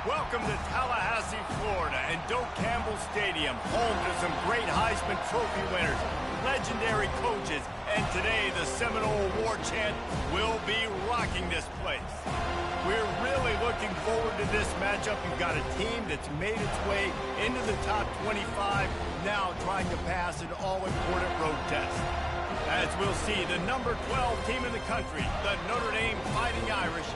Welcome to Tallahassee, Florida, and Doak Campbell Stadium, home to some great Heisman Trophy winners, legendary coaches, and today the Seminole Award chant will be rocking this place. We're really looking forward to this matchup. You've got a team that's made its way into the top 25, now trying to pass an all-important road test. As we'll see, the number 12 team in the country, the Notre Dame Fighting Irish,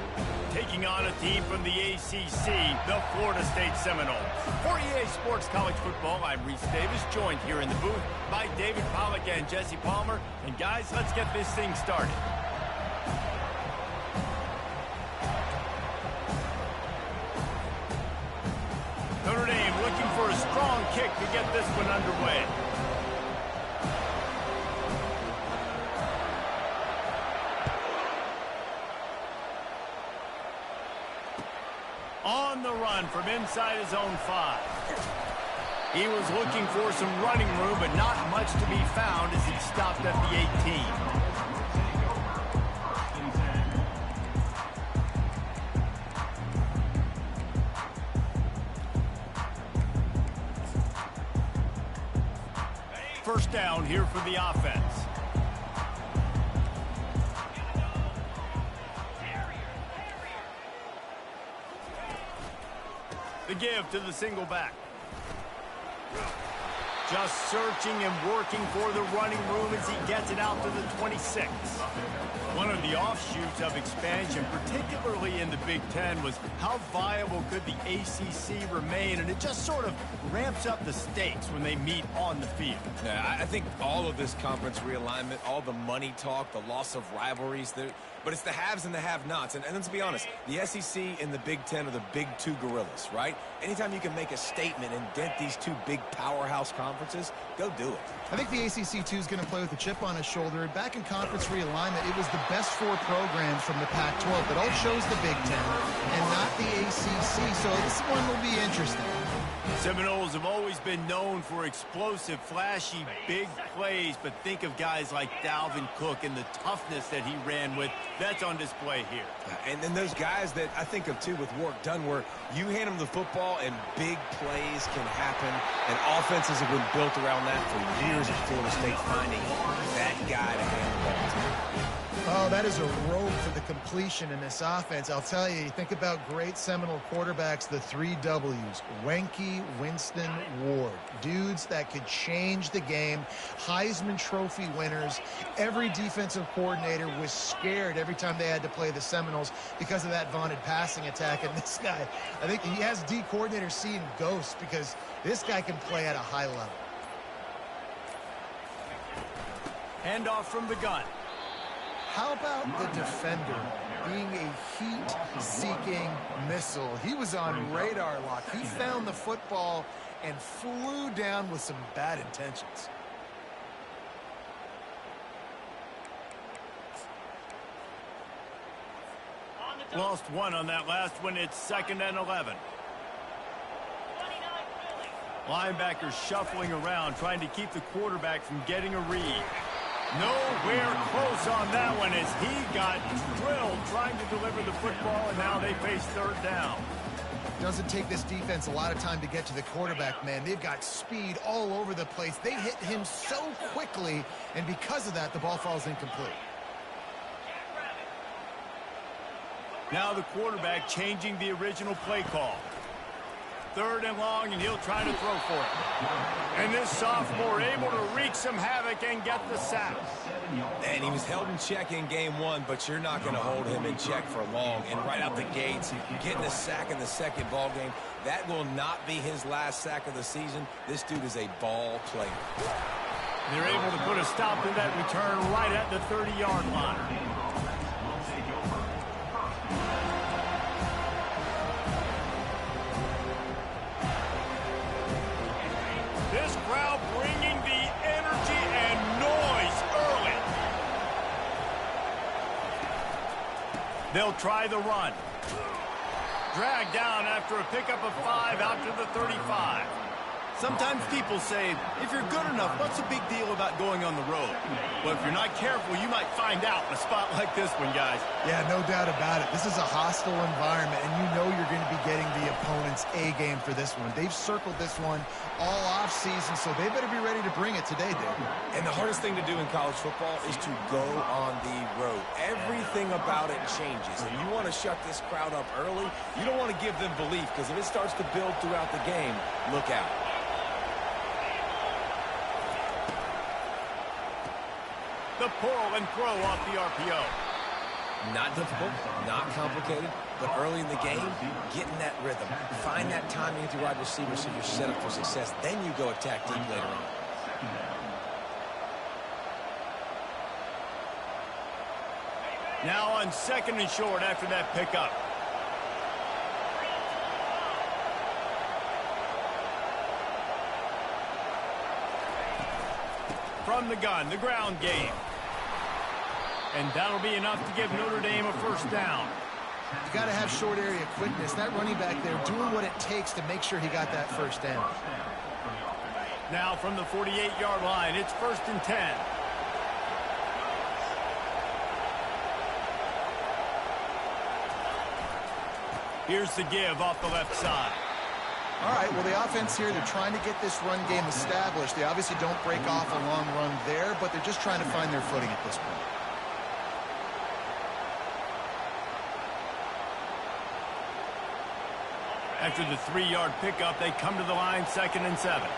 taking on a team from the ACC, the Florida State Seminoles. For EA Sports College Football, I'm Reese Davis, joined here in the booth by David Pollack and Jesse Palmer. And guys, let's get this thing started. Notre Dame looking for a strong kick to get this one underway. On the run from inside his own 5. He was looking for some running room, but not much to be found as he stopped at the 18. First down here for the offense. The give to the single back. Just searching and working for the running room as he gets it out to the 26. One of the offshoots of expansion, particularly in the Big Ten, was how viable could the ACC remain, and it just sort of ramps up the stakes when they meet on the field. Yeah, I think all of this conference realignment, all the money talk, the loss of rivalries, but it's the haves and the have-nots. And let's be honest, the SEC and the Big Ten are the big two gorillas, right? Anytime you can make a statement and dent these two big powerhouse conferences, go do it. I think the ACC, too, is going to play with a chip on his shoulder. Back in conference realignment, it was the best 4 programs from the Pac-12 that all chose the Big Ten and not the ACC, so this one will be interesting. Seminoles have always been known for explosive, flashy, big plays, but think of guys like Dalvin Cook and the toughness that he ran with. That's on display here. And then those guys that I think of, too, with Warrick Dunn, where you hand them the football and big plays can happen, and offenses have been built around that for years at Florida State, finding that guy to hand the ball to. Oh, that is a rope for the completion in this offense. I'll tell you, think about great Seminole quarterbacks, the 3 W's. Wenke, Winston, Ward. Dudes that could change the game. Heisman Trophy winners. Every defensive coordinator was scared every time they had to play the Seminoles because of that vaunted passing attack. And this guy, I think he has D coordinators seeing ghosts because this guy can play at a high level. Handoff from the gun. How about the defender being a heat-seeking missile? He was on radar lock. He found the football and flew down with some bad intentions. Lost 1 on that last one. It's 2nd and 11. Linebackers shuffling around, trying to keep the quarterback from getting a read. Nowhere close on that one as he got drilled trying to deliver the football, and now they face 3rd down. Doesn't take this defense a lot of time to get to the quarterback, man. They've got speed all over the place. They hit him so quickly, and because of that, the ball falls incomplete. Now the quarterback changing the original play call. 3rd and long, and he'll try to throw for it. And this sophomore able to wreak some havoc and get the sack. And he was held in check in game 1, but you're not going to hold him in check for long. And right out the gates, getting a sack in the 2nd ball game, that will not be his last sack of the season. This dude is a ball player. They're able to put a stop to that return right at the 30-yard line. This crowd bringing the energy and noise early. They'll try the run. Dragged down after a pickup of 5 out to the 35. Sometimes people say, if you're good enough, what's the big deal about going on the road? Well, if you're not careful, you might find out in a spot like this one, guys. Yeah, no doubt about it. This is a hostile environment, and you know you're going to be getting the opponent's A game for this one. They've circled this one all offseason, so they better be ready to bring it today, Dave. And the hardest thing to do in college football is to go on the road. Everything about it changes, and you want to shut this crowd up early. You don't want to give them belief, because if it starts to build throughout the game, look out. The pull and throw off the RPO. Not difficult, not complicated, but early in the game, get in that rhythm. Find that timing with your wide receiver so you're set up for success. Then you go attack deep later on. Now on 2nd and short after that pickup. From the gun, the ground game. And that'll be enough to give Notre Dame a first down. You got to have short area quickness. That running back there doing what it takes to make sure he got that first down. Now from the 48-yard line, it's 1st and 10. Here's the give off the left side. All right, well, the offense here, they're trying to get this run game established. They obviously don't break off a long run there, but they're just trying to find their footing at this point. After the 3-yard pickup, they come to the line, 2nd and 7.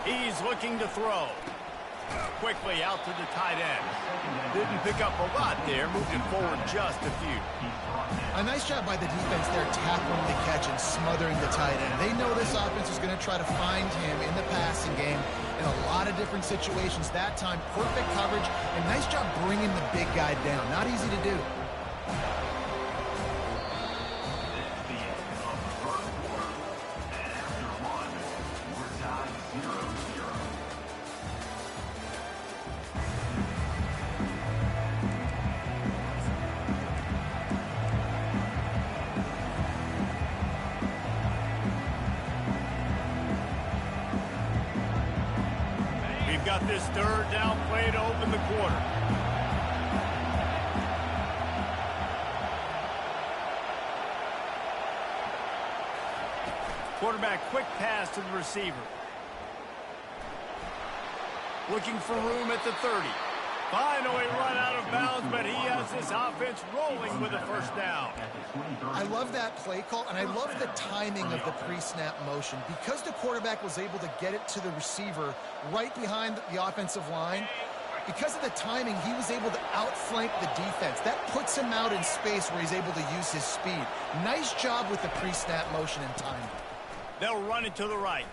He's looking to throw. Quickly out to the tight end. Didn't pick up a lot there, moved it forward just a few. A nice job by the defense there, tackling the catch and smothering the tight end. They know this offense is going to try to find him in the passing game in a lot of different situations. That time, perfect coverage, and nice job bringing the big guy down. Not easy to do. Got this 3rd down play to open the quarter. Quarterback quick pass to the receiver. Looking for room at the 30. Finally run out of bounds, but he has this offense rolling with a first down. I love that play call, and I love the timing of the pre-snap motion. Because the quarterback was able to get it to the receiver right behind the offensive line, because of the timing, he was able to outflank the defense. That puts him out in space where he's able to use his speed. Nice job with the pre-snap motion and timing. They'll run it to the right.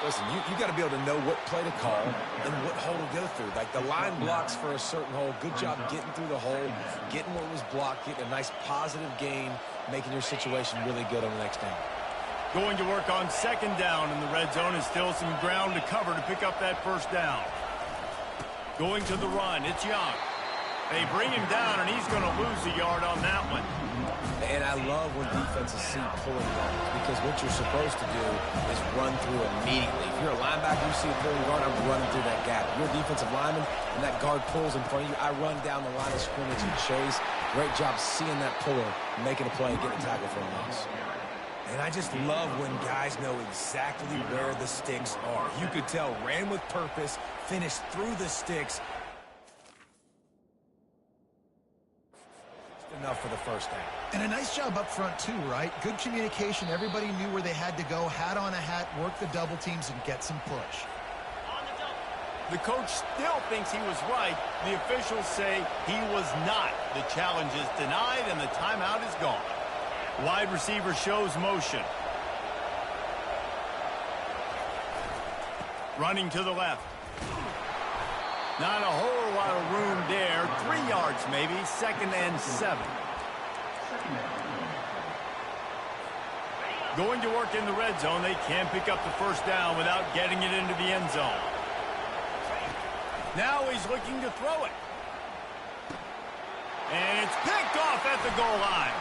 Listen, you got to be able to know what play to call and what hole to go through. Like, the line blocks for a certain hole. Good job getting through the hole, getting what was blocked, getting a nice positive gain, making your situation really good on the next down. Going to work on 2nd down in the red zone, and still some ground to cover to pick up that first down. Going to the run, it's Young. They bring him down, and he's going to lose a yard on that one. And I love when defenses see pulling guards, because what you're supposed to do is run through immediately. If you're a linebacker, you see a pulling guard, I'm running through that gap. If you're a defensive lineman and that guard pulls in front of you, I run down the line of scrimmage and chase. Great job seeing that puller, making a play, getting a tackle for a loss. And I just love when guys know exactly where the sticks are. You could tell, ran with purpose, finished through the sticks. Enough for the first down. And a nice job up front too, right? Good communication. Everybody knew where they had to go. Hat on a hat, work the double teams, and get some push. The coach still thinks he was right. The officials say he was not. The challenge is denied, and the timeout is gone. Wide receiver shows motion. Running to the left. Not a whole lot of room there. 3 yards maybe. 2nd and 7. Going to work in the red zone. They can't pick up the first down without getting it into the end zone. Now he's looking to throw it. And it's picked off at the goal line.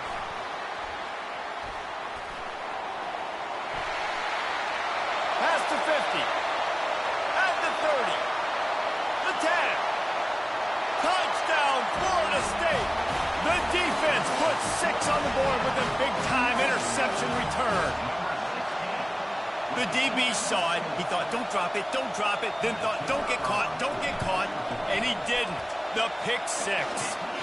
Past the 50. At the 30. The 10. Touchdown, Florida State. The defense puts 6 on the board with a big-time interception return. The DB saw it. He thought, don't drop it, don't drop it. Then thought, don't get caught, don't get caught. And he didn't. The pick 6.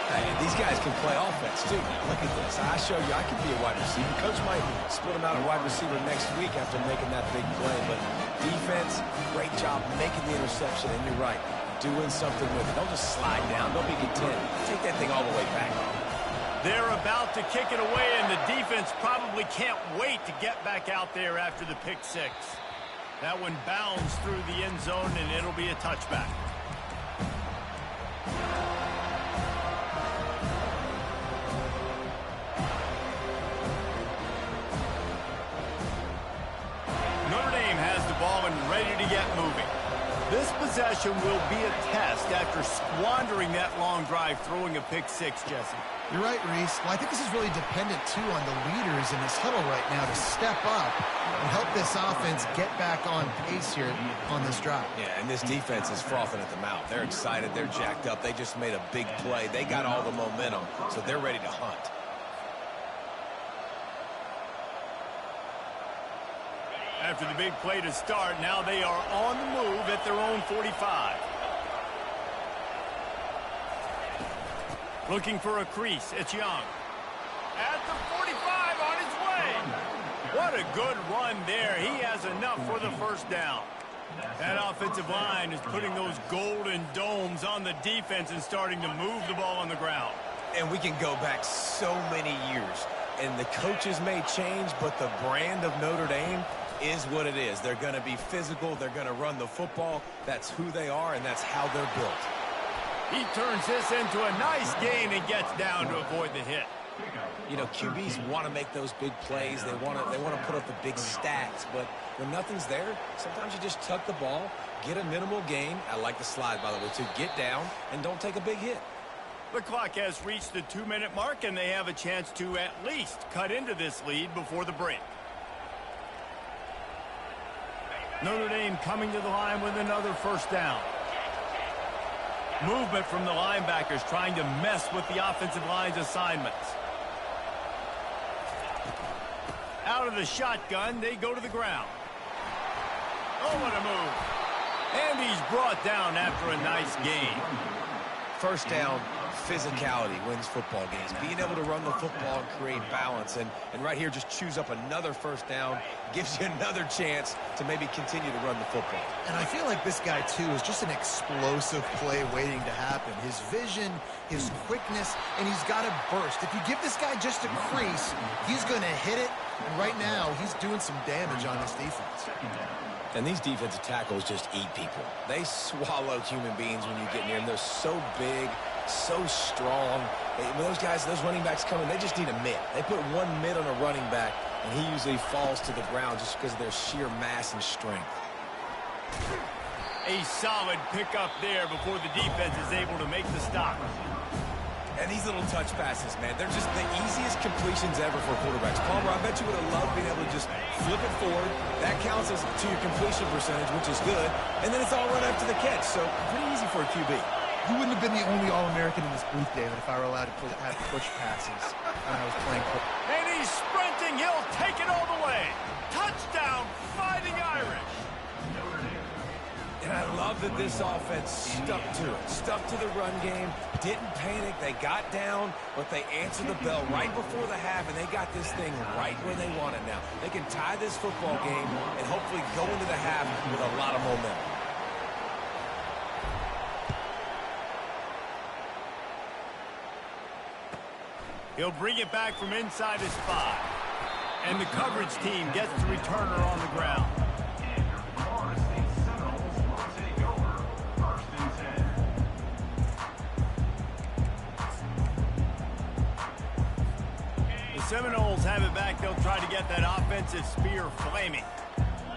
Hey, these guys can play offense, too. Look at this. I show you I can be a wide receiver. Coach might split him out a wide receiver next week after making that big play. But defense, great job making the interception. And you're right, doing something with it. Don't just slide down. Don't be content. Take that thing all the way back. They're about to kick it away, and the defense probably can't wait to get back out there after the pick 6. That one bounds through the end zone, and it'll be a touchback. Notre Dame has the ball and ready to get moving. This possession will be a test after squandering that long drive throwing a pick 6, Jesse. You're right, Reese. Well, I think this is really dependent, too, on the leaders in this huddle right now to step up and help this offense get back on pace here on this drive. Yeah, and this defense is frothing at the mouth. They're excited. They're jacked up. They just made a big play. They got all the momentum, so they're ready to hunt. After the big play to start, now they are on the move at their own 45. Looking for a crease. It's Young. At the 45 on his way. What a good run there. He has enough for the first down. That offensive line is putting those golden domes on the defense and starting to move the ball on the ground. And we can go back so many years. And the coaches may change, but the brand of Notre Dame is what it is. They're going to be physical. They're going to run the football. That's who they are, and that's how they're built. He turns this into a nice gain and gets down to avoid the hit. You know, QBs want to make those big plays. They want to put up the big stats. But when nothing's there, sometimes you just tuck the ball, get a minimal gain. I like the slide, by the way, to get down and don't take a big hit. The clock has reached the 2-minute mark, and they have a chance to at least cut into this lead before the break. Notre Dame coming to the line with another first down. Movement from the linebackers trying to mess with the offensive line's assignments. Out of the shotgun, they go to the ground. Oh, what a move. And he's brought down after a nice gain. First down, physicality wins football games. Being able to run the football and create balance. And right here, just choose up another first down. Gives you another chance to maybe continue to run the football. And I feel like this guy, too, is just an explosive play waiting to happen. His vision, his quickness, and he's got a burst. If you give this guy just a crease, he's going to hit it. And right now, he's doing some damage on this defense. And these defensive tackles just eat people. They swallow human beings when you get near them. They're so big, so strong. When those guys, those running backs come in, they just need a mid. They put one mid on a running back, and he usually falls to the ground just because of their sheer mass and strength. A solid pickup there before the defense is able to make the stop. And these little touch passes, man, they're just the easiest completions ever for quarterbacks. Palmer, I bet you would have loved being able to just flip it forward. That counts as to your completion percentage, which is good. And then it's all run after the catch, so pretty easy for a QB. You wouldn't have been the only All-American in this booth, David, if I were allowed to have push passes when I was playing football. And he's sprinting. He'll take it all the way. Touchdown, Fighting Irish. And I love that this offense stuck to it, stuck to the run game, didn't panic. They got down, but they answered the bell right before the half, and they got this thing right where they want it now. They can tie this football game and hopefully go into the half with a lot of momentum. He'll bring it back from inside his 5. And the coverage team gets the returner on the ground. Seminoles have it back. They'll try to get that offensive spear flaming.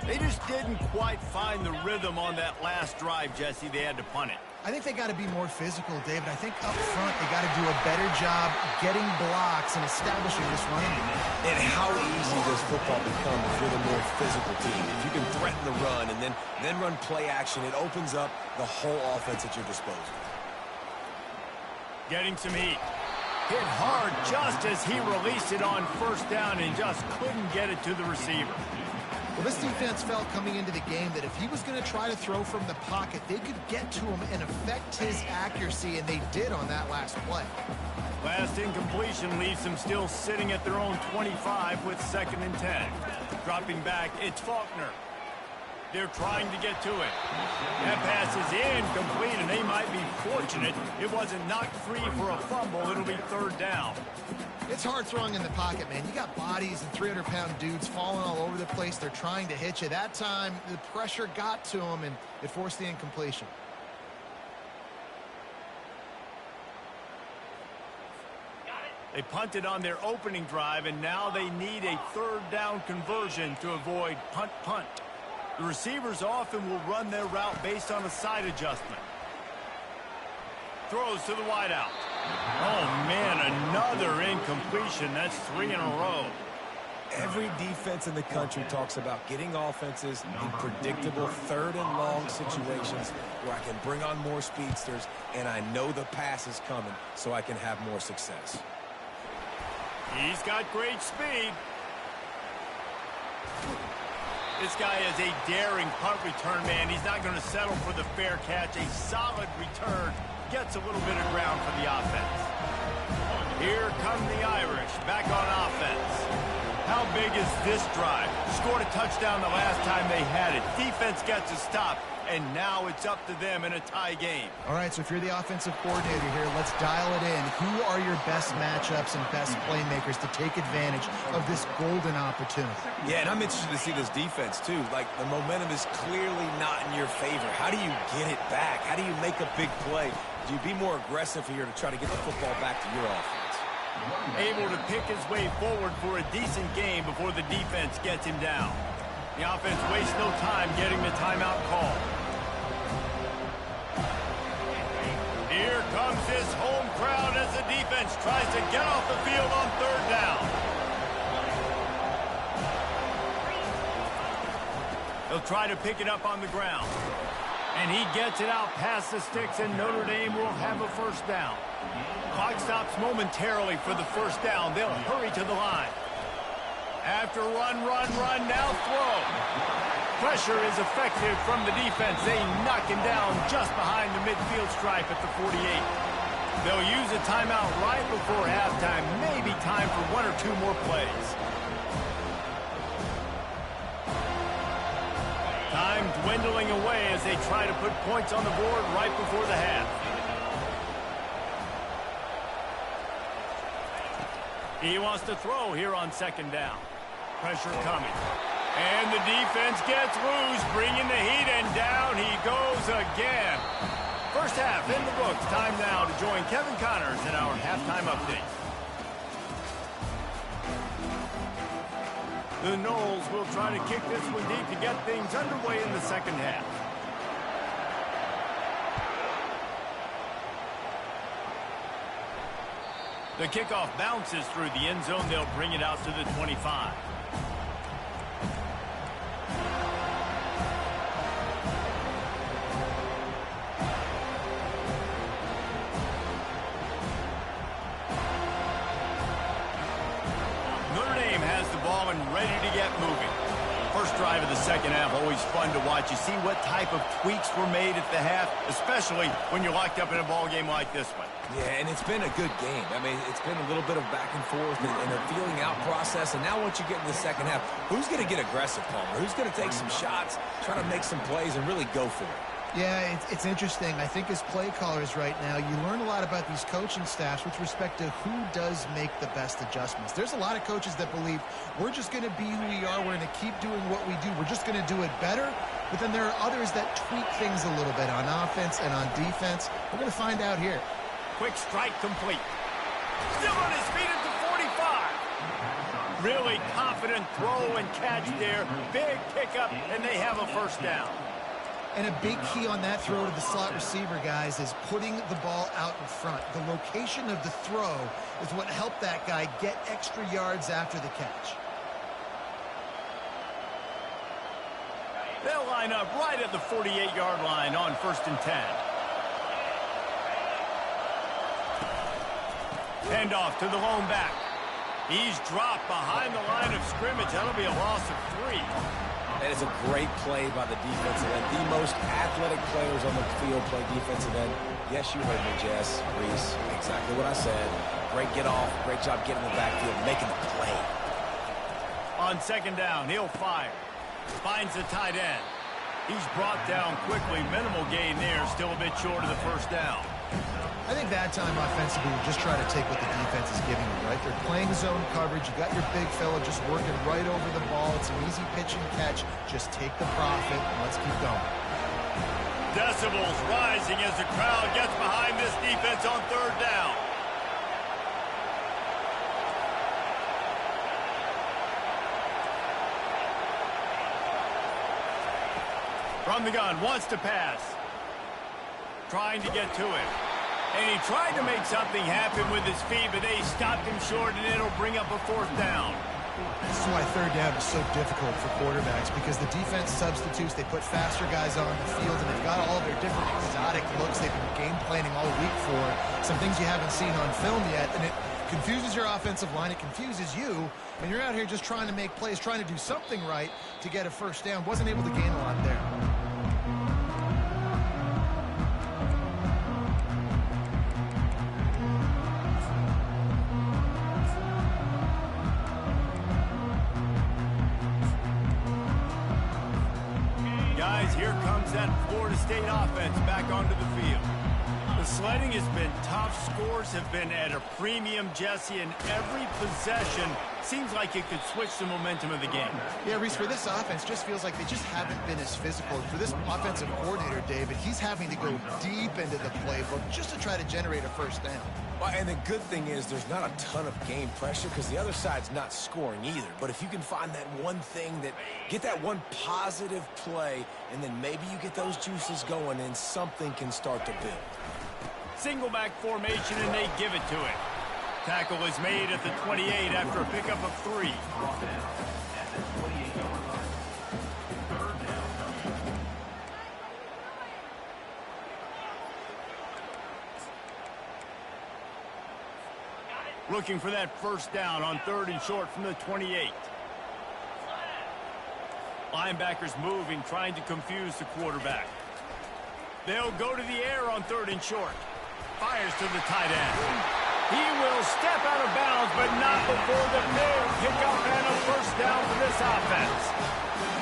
They just didn't quite find the rhythm on that last drive, Jesse. They had to punt it. I think they got to be more physical, David. I think up front they got to do a better job getting blocks and establishing this running game. And how easy does football become if you're the more physical team? If you can threaten the run and then run play action, it opens up the whole offense at your disposal. Getting some heat. Hit hard just as he released it on first down and just couldn't get it to the receiver. Well, this defense felt coming into the game that if he was going to try to throw from the pocket, they could get to him and affect his accuracy, and they did on that last play. Last incompletion leaves them still sitting at their own 25 with 2nd and 10. Dropping back, it's Faulkner. They're trying to get to it. That pass is incomplete, and they might be fortunate it wasn't knocked free for a fumble. It'll be 3rd down. It's hard throwing in the pocket, man. You got bodies and 300-pound dudes falling all over the place. They're trying to hit you. That time, the pressure got to them, and it forced the incompletion. They punted on their opening drive, and now they need a 3rd down conversion to avoid punt. The receivers often will run their route based on a side adjustment. Throws to the wideout. Oh, man, another incompletion. That's 3 in a row. Every defense in the country talks about getting offenses in predictable 3rd and long situations where I can bring on more speedsters and I know the pass is coming so I can have more success. He's got great speed. This guy is a daring punt return man. He's not going to settle for the fair catch. A solid return. Gets a little bit of ground for the offense. Here come the Irish back on offense. How big is this drive? Scored a touchdown the last time they had it. Defense gets a stop, and now it's up to them in a tie game. All right, so if you're the offensive coordinator here, let's dial it in. Who are your best matchups and best playmakers to take advantage of this golden opportunity? Yeah, and I'm interested to see this defense, too. Like, the momentum is clearly not in your favor. How do you get it back? How do you make a big play? Do you be more aggressive here to try to get the football back to your offense? Able to pick his way forward for a decent game before the defense gets him down. The offense wastes no time getting the timeout call. Here comes his home crowd as the defense tries to get off the field on 3rd down. They'll try to pick it up on the ground. And he gets it out past the sticks, and Notre Dame will have a 1st down. Clock stops momentarily for the 1st down. They'll hurry to the line. After run, now throw. Pressure is effective from the defense. They knock him down just behind the midfield stripe at the 48. They'll use a timeout right before halftime. Maybe time for 1 or 2 more plays. Time dwindling away as they try to put points on the board right before the half. He wants to throw here on 2nd down. Pressure coming. And the defense gets loose, bringing the heat, and down he goes again. First half in the books. Time now to join Kevin Connors in our halftime update. The Noles will try to kick this one deep to get things underway in the 2nd half. The kickoff bounces through the end zone. They'll bring it out to the 25. Notre Dame has the ball and ready to get moving. First drive of the 2nd half, always fun to watch. You see what type of tweaks were made at the half, especially when you're locked up in a ball game like this one. Yeah, and it's been a good game. I mean, it's been a little bit of back and forth and a feeling out process. And now once you get in the 2nd half, who's going to get aggressive, Palmer? Who's going to take some shots, try to make some plays, and really go for it? Yeah, it's interesting. I think as play callers right now, you learn a lot about these coaching staffs with respect to who does make the best adjustments. There's a lot of coaches that believe we're just going to be who we are. We're going to keep doing what we do. We're just going to do it better. But then there are others that tweak things a little bit on offense and on defense. We're going to find out here. Quick strike complete. Still on his feet at the 45. Really confident throw and catch there. Big pickup, and they have a 1st down. And a big key on that throw to the slot receiver, guys, is putting the ball out in front. The location of the throw is what helped that guy get extra yards after the catch. They'll line up right at the 48-yard line on 1st and 10. Hand off to the lone back. He's dropped behind the line of scrimmage. That'll be a loss of 3. That is a great play by the defensive end. The most athletic players on the field play defensive end. Yes, you heard me, Jess, Reese. Exactly what I said. Great get off. Great job getting in the backfield, making the play. On 2nd down, he'll fire. Finds the tight end. He's brought down quickly. Minimal gain there. Still a bit short of the 1st down. I think that time offensively, you just try to take what the defense is giving you, right? They're playing zone coverage. You got your big fella just working right over the ball. It's an easy pitch and catch. Just take the profit and let's keep going. Decibels rising as the crowd gets behind this defense on 3rd down. From the gun, wants to pass. Trying to get to it. And he tried to make something happen with his feet, but they stopped him short, and it'll bring up a 4th down. This is why 3rd down is so difficult for quarterbacks, because the defense substitutes. They put faster guys on the field, and they've got all their different exotic looks they've been game planning all week for. Some things you haven't seen on film yet, and it confuses your offensive line. It confuses you, and you're out here just trying to make plays, trying to do something right to get a 1st down. Wasn't able to gain a lot there. Here comes that Florida State offense back onto the field. The sledding has been tough. Scores have been at a premium, Jesse, and every possession seems like it could switch the momentum of the game. Yeah, Reese, for this offense, just feels like they just haven't been as physical. For this offensive coordinator, David, he's having to go deep into the playbook just to try to generate a 1st down. Well, and the good thing is there's not a ton of game pressure because the other side's not scoring either. But if you can find that one thing get that one positive play, and then maybe you get those juices going and something can start to build. Single back formation, and they give it to it. Tackle is made at the 28 after a pickup of 3. Looking for that 1st down on 3rd and short from the 28. Linebackers moving, trying to confuse the quarterback. They'll go to the air on 3rd and short. Fires to the tight end. He will step out of bounds, but not before the big pickup and a 1st down for this offense.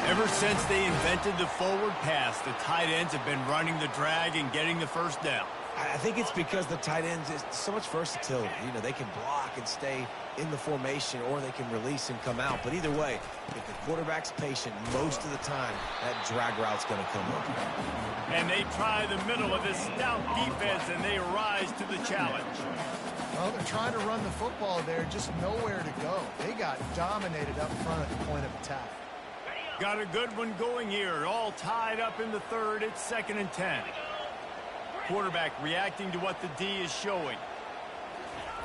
Ever since they invented the forward pass, the tight ends have been running the drag and getting the 1st down. I think it's because the tight ends is so much versatility. You know, they can block and stay in the formation, or they can release and come out. But either way, if the quarterback's patient, most of the time, that drag route's going to come up. And they try the middle of this stout defense, and they rise to the challenge. Well, they're trying to run the football there, just nowhere to go. They got dominated up front at the point of attack. Got a good one going here. All tied up in the 3rd. It's 2nd and 10. Quarterback reacting to what the D is showing.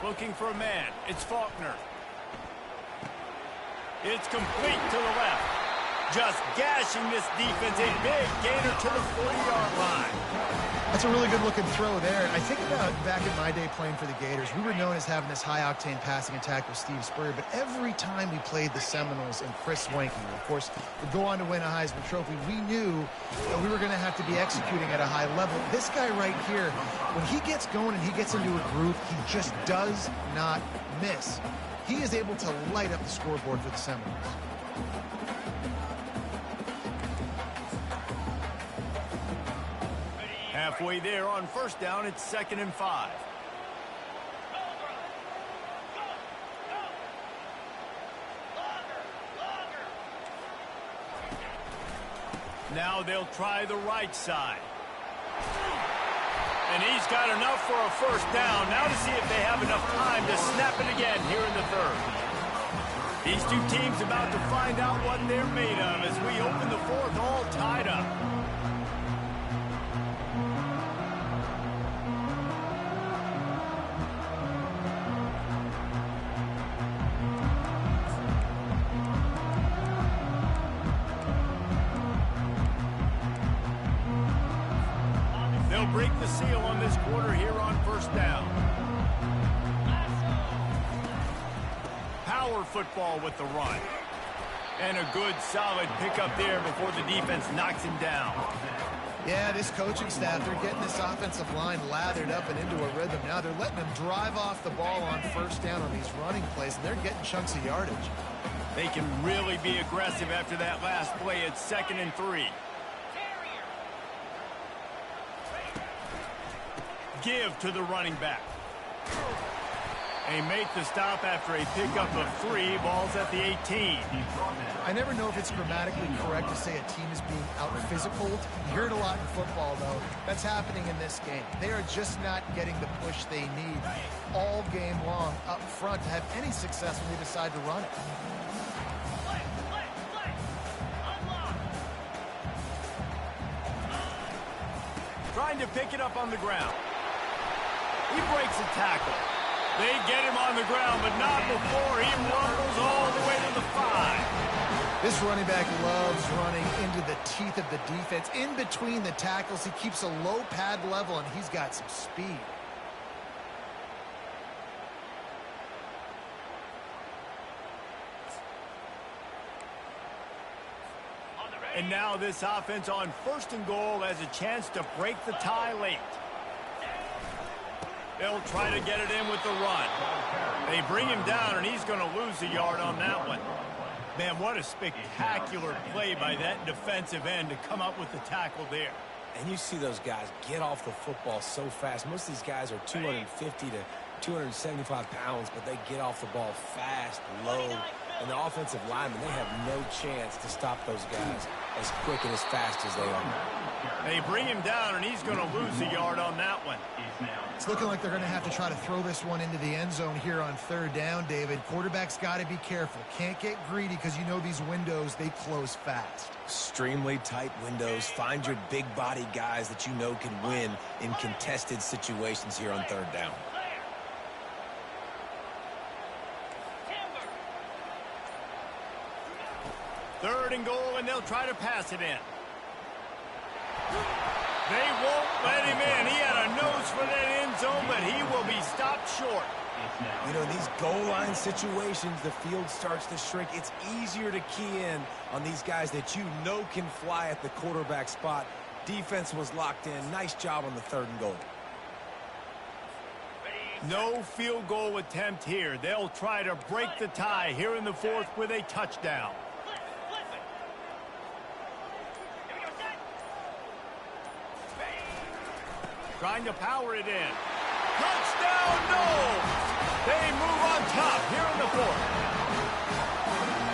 Looking for a man. It's Faulkner. It's complete to the left. Just gashing this defense. A big gainer to the 40-yard line. That's a really good-looking throw there. I think about back in my day playing for the Gators, we were known as having this high-octane passing attack with Steve Spurrier, but every time we played the Seminoles and Chris Wenke, of course, would go on to win a Heisman Trophy, we knew that we were going to have to be executing at a high level. This guy right here, when he gets going and he gets into a groove, he just does not miss. He is able to light up the scoreboard for the Seminoles. Halfway there on 1st down, it's 2nd and 5. Now they'll try the right side. And he's got enough for a 1st down. Now to see if they have enough time to snap it again here in the 3rd. These two teams about to find out what they're made of as we open the 4th, all tied up. break the seal on this quarter here on first down. Power football with the run. And a good, solid pickup there before the defense knocks him down. Yeah, this coaching staff, they're getting this offensive line lathered up and into a rhythm. Now they're letting them drive off the ball on first down on these running plays, and they're getting chunks of yardage. They can really be aggressive after that last play at 2nd and 3. Give to the running back. They make the stop after a pickup of 3. Ball's at the 18. I never know if it's grammatically correct to say a team is being out-physical. You hear it a lot in football, though. That's happening in this game. They are just not getting the push they need all game long up front to have any success when they decide to run it. Trying to pick it up on the ground. He breaks a tackle. They get him on the ground, but not before he rumbles all the way to the 5. This running back loves running into the teeth of the defense. In between the tackles, he keeps a low pad level, and he's got some speed. And now this offense on 1st and goal has a chance to break the tie late. They'll try to get it in with the run. They bring him down, and he's going to lose a yard on that one. Man, what a spectacular play by that defensive end to come up with the tackle there. And you see those guys get off the football so fast. Most of these guys are 250 to 275 pounds, but they get off the ball fast, low. And the offensive linemen, they have no chance to stop those guys as quick and as fast as they are. They bring him down, and he's going to lose a yard on that one. It's looking like they're going to have to try to throw this one into the end zone here on 3rd down, David. Quarterback's got to be careful. Can't get greedy because you know these windows, they close fast. Extremely tight windows. Find your big body guys that you know can win in contested situations here on 3rd down. Third and goal, and they'll try to pass it in. They won't let him in. He had a nose for that end zone, but he will be stopped short. You know, these goal line situations, the field starts to shrink. It's easier to key in on these guys that you know can fly at the quarterback spot. Defense was locked in. Nice job on the 3rd and goal. No field goal attempt here. They'll try to break the tie here in the 4th with a touchdown. Trying to power it in. Touchdown, no! They move on top here in the 4th.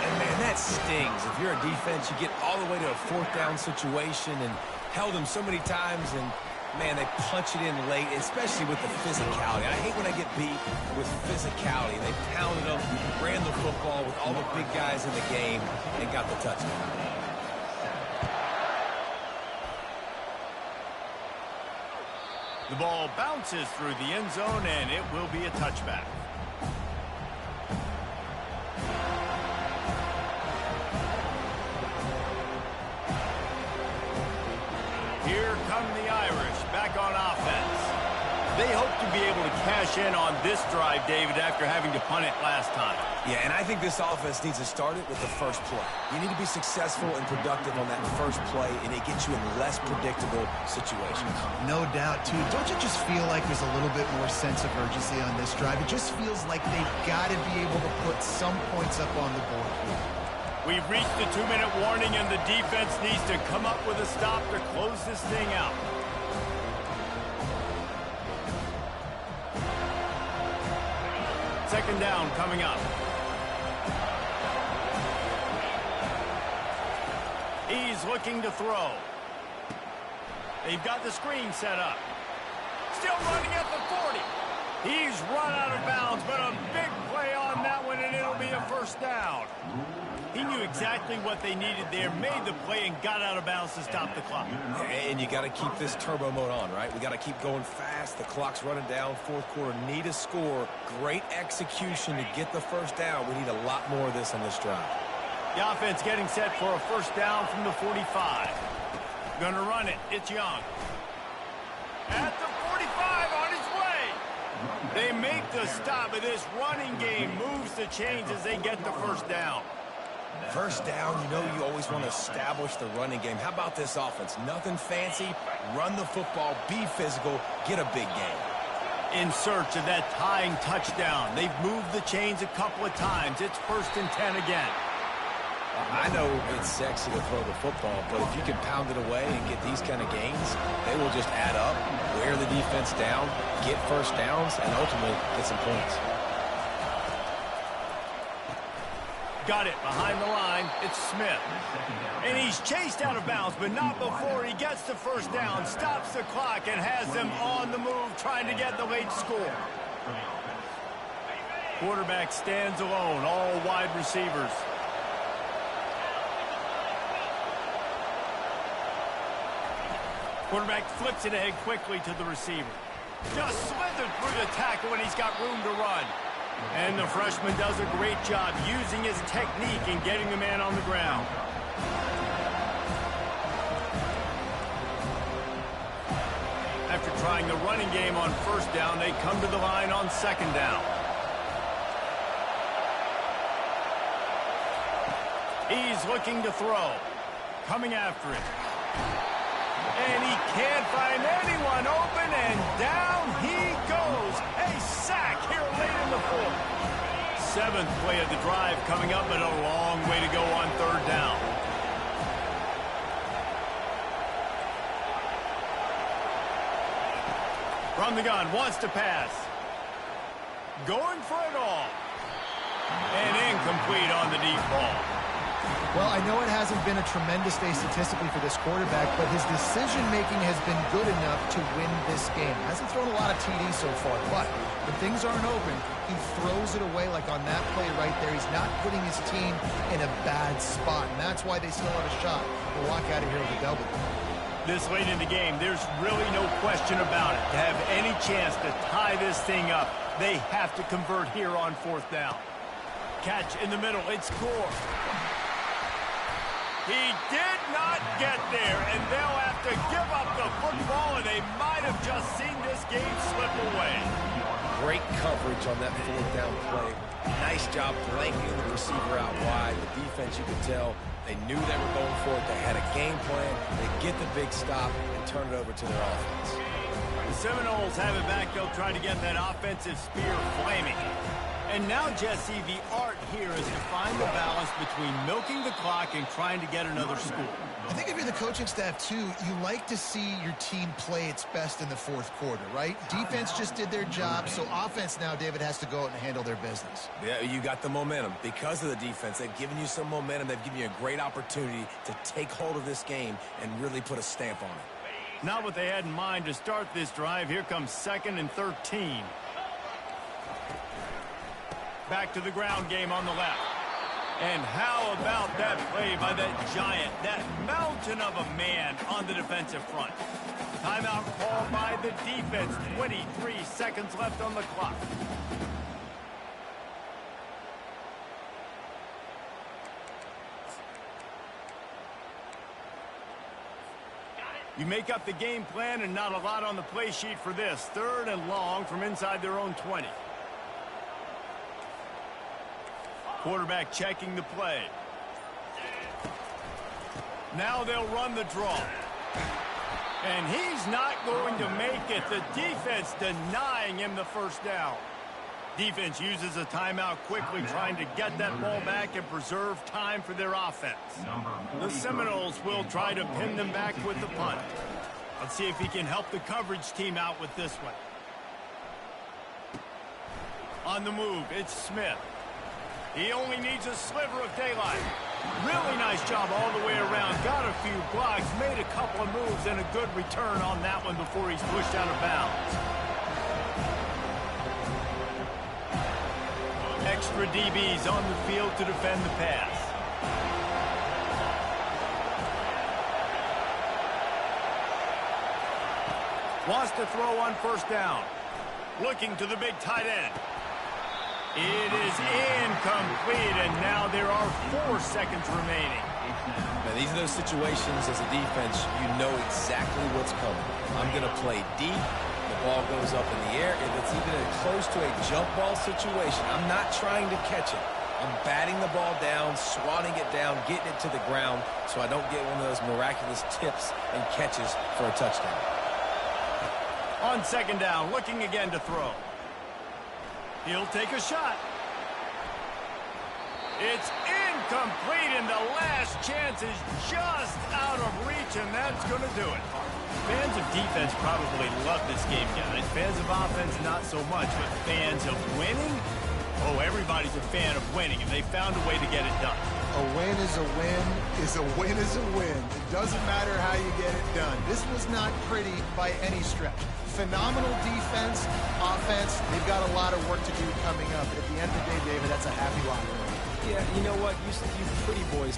And, man, that stings. If you're a defense, you get all the way to a 4th down situation and held them so many times, and, man, they punch it in late, especially with the physicality. I hate when I get beat with physicality. They pounded them, ran the football with all the big guys in the game, and got the touchdown. The ball bounces through the end zone, and it will be a touchback. Here come the Irish back on offense. They hope to be able to cash in on this drive, David, after having to punt it last time. Yeah, and I think this offense needs to start it with the first play. You need to be successful and productive on that first play, and it gets you in less predictable situations. No doubt, too. Don't you just feel like there's a little bit more sense of urgency on this drive? It just feels like they've got to be able to put some points up on the board. We've reached the 2-minute warning, and the defense needs to come up with a stop to close this thing out. Second down coming up. He's looking to throw. They've got the screen set up. Still running at the 40. He's run out of bounds, but a big play on that one, and it'll be a first down. He knew exactly what they needed there, made the play, and got out of bounds to stop the clock. And you got to keep this turbo mode on, right? We got to keep going fast. The clock's running down. 4th quarter, need a score. Great execution to get the first down. We need a lot more of this on this drive. The offense getting set for a first down from the 45. Going to run it. It's Young. At the 45, on his way. They make the stop, and this running game moves the chains as they get the first down. First down, you know you always want to establish the running game. How about this offense? Nothing fancy. Run the football, be physical, get a big gain. In search of that tying touchdown. They've moved the chains a couple of times. It's 1st and 10 again. I know it's sexy to throw the football, but if you can pound it away and get these kind of gains, they will just add up, wear the defense down, get first downs, and ultimately get some points. Got it behind the line. It's Smith. And he's chased out of bounds, but not before he gets the first down, stops the clock, and has them on the move trying to get the late score. Quarterback stands alone, all wide receivers. Quarterback flips it ahead quickly to the receiver. Just slithered through the tackle when he's got room to run. And the freshman does a great job using his technique and getting the man on the ground. After trying the running game on first down, they come to the line on second down. He's looking to throw. Coming after it. And he can't find anyone open, and down he goes. A sack here late in the 4th. 7th play of the drive coming up, but a long way to go on third down. From the gun, wants to pass. Going for it all. And incomplete on the deep ball. Well, I know it hasn't been a tremendous day statistically for this quarterback, but his decision-making has been good enough to win this game. Hasn't thrown a lot of TDs so far, but when things aren't open, he throws it away like on that play right there. He's not putting his team in a bad spot, and that's why they still have a shot to walk out of here with a W. This late in the game, there's really no question about it. To have any chance to tie this thing up, they have to convert here on 4th down. Catch in the middle, it's score. He did not get there, and they'll have to give up the football, and they might have just seen this game slip away. Great coverage on that 4th down play. Nice job blanketing the receiver out wide. The defense, you could tell, they knew they were going for it. They had a game plan. They get the big stop and turn it over to their offense. The Seminoles have it back. They'll try to get that offensive spear flaming. And now, Jesse, the art here is to find the balance between milking the clock and trying to get another score. I think if you're the coaching staff, too, you like to see your team play its best in the 4th quarter, right? Defense just did their job, so offense now, David, has to go out and handle their business. Yeah, you got the momentum. Because of the defense, they've given you some momentum. They've given you a great opportunity to take hold of this game and really put a stamp on it. Not what they had in mind to start this drive. Here comes 2nd and 13. Back to the ground game on the left. And how about that play by that giant, that mountain of a man on the defensive front? Timeout called by the defense. 23 seconds left on the clock. You make up the game plan and not a lot on the play sheet for this. 3rd and long from inside their own 20. Quarterback checking the play. Now they'll run the draw. And he's not going to make it. The defense denying him the first down. Defense uses a timeout quickly, trying to get that ball back and preserve time for their offense. The Seminoles will try to pin them back with the punt. Let's see if he can help the coverage team out with this one. On the move, it's Smith. He only needs a sliver of daylight. Really nice job all the way around. Got a few blocks, made a couple of moves, and a good return on that one before he's pushed out of bounds. Extra DBs on the field to defend the pass. Wants to throw on first down. Looking to the big tight end. It is incomplete, and now there are 4 seconds remaining. Now, these are those situations as a defense, you know exactly what's coming. I'm going to play deep. The ball goes up in the air. If it's even close to a jump ball situation, I'm not trying to catch it. I'm batting the ball down, swatting it down, getting it to the ground so I don't get one of those miraculous tips and catches for a touchdown. On second down, looking again to throw. He'll take a shot. It's incomplete, and the last chance is just out of reach, and that's going to do it. Fans of defense probably love this game, guys. Fans of offense, not so much. But fans of winning? Oh, everybody's a fan of winning, and they found a way to get it done. A win is a win is a win is a win. It doesn't matter how you get it done. This was not pretty by any stretch. Phenomenal defense, offense. They've got a lot of work to do coming up. But at the end of the day, David, that's a happy locker room. Yeah, you know what? You pretty boys